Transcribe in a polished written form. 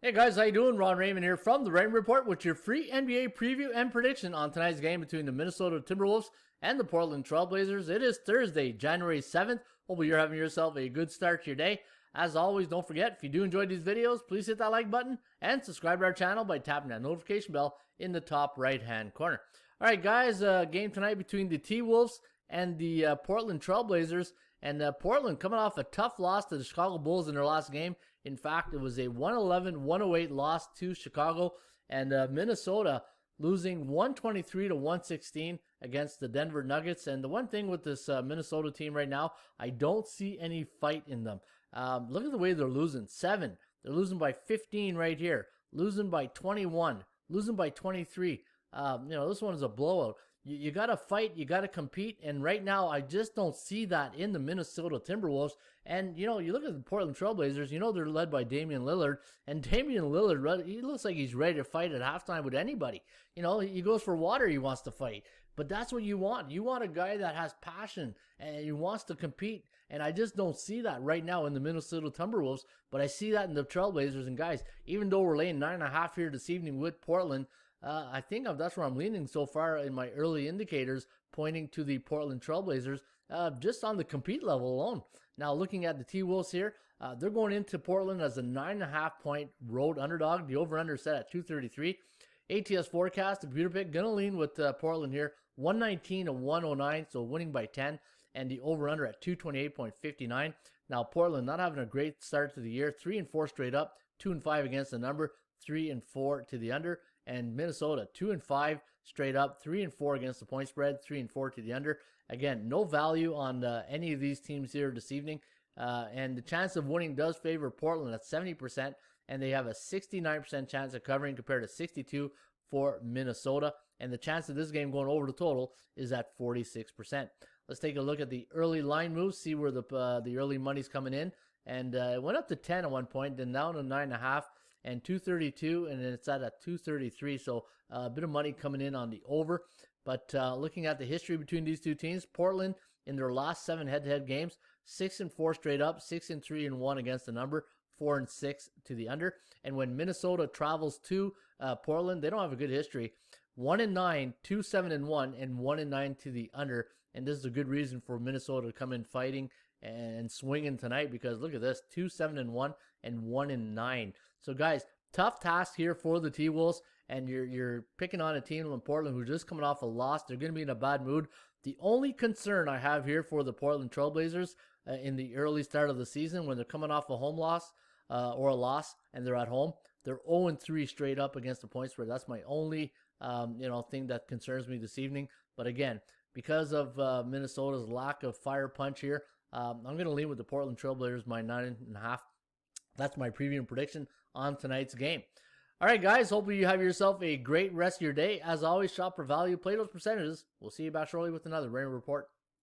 Hey guys, how you doing? Ron Raymond here from the Raymond Report with your free NBA preview and prediction on tonight's game between the Minnesota Timberwolves and the Portland Trail Blazers. It is Thursday, January 7th. Hopefully you're having yourself a good start to your day. As always, don't forget, if you do enjoy these videos, please hit that like button and subscribe to our channel by tapping that notification bell in the top right-hand corner. All right, guys, game tonight between the T-Wolves and the Portland Trail Blazers. And Portland coming off a tough loss to the Chicago Bulls in their last game. In fact, it was a 111-108 loss to Chicago. And Minnesota losing 123-116 against the Denver Nuggets. And the one thing with this Minnesota team right now, I don't see any fight in them. Look at the way they're losing. 7. They're losing by 15 right here. Losing by 21. Losing by 23. This one is a blowout. You got to fight, you got to compete, and right now I just don't see that in the Minnesota Timberwolves. And, you look at the Portland Trail Blazers, they're led by Damian Lillard, and Damian Lillard, he looks like he's ready to fight at halftime with anybody. He goes for water, he wants to fight. But that's what you want. You want a guy that has passion, and he wants to compete, and I just don't see that right now in the Minnesota Timberwolves, but I see that in the Trail Blazers. And guys, even though we're laying 9.5 here this evening with Portland, I think that's where I'm leaning so far in my early indicators, pointing to the Portland Trail Blazers, just on the compete level alone. Now, looking at the T-Wolves here, they're going into Portland as a 9.5-point road underdog. The over-under set at 233. ATS forecast, the computer pick, gonna lean with Portland here, 119-109, so winning by 10, and the over-under at 228.59. Now, Portland not having a great start to the year, 3-4 straight up, 2-5 against the number, 3-4 to the under. And Minnesota, 2-5 straight up, 3-4 against the point spread, 3-4 to the under. Again, no value on any of these teams here this evening. And the chance of winning does favor Portland at 70%, and they have a 69% chance of covering compared to 62 for Minnesota. And the chance of this game going over the total is at 46%. Let's take a look at the early line moves, see where the early money's coming in. And it went up to 10 at one point, then down to 9.5. And 232, and then it's at a 233, so a bit of money coming in on the over. But looking at the history between these two teams, Portland in their last 7 head-to-head games, 6-4 straight up, 6-3-1 against the number, 4-6 to the under. And when Minnesota travels to Portland, they don't have a good history. 1-9, 2-7-1, and 1-9 to the under. And this is a good reason for Minnesota to come in fighting and swinging tonight, because look at this, 2-7-1 and 1-9. So guys, tough task here for the T-Wolves, and you're picking on a team in Portland who's just coming off a loss. They're going to be in a bad mood. The only concern I have here for the Portland Trail Blazers in the early start of the season, when they're coming off a home loss or a loss and they're at home, they're 0-3 straight up against the point spread. That's my only thing that concerns me this evening. But again, because of Minnesota's lack of fire punch here, I'm going to lean with the Portland Trail Blazers, my 9.5. That's my preview and prediction on tonight's game. All right, guys, hopefully you have yourself a great rest of your day. As always, shop for value, play those percentages. We'll see you back shortly with another Raymond Report.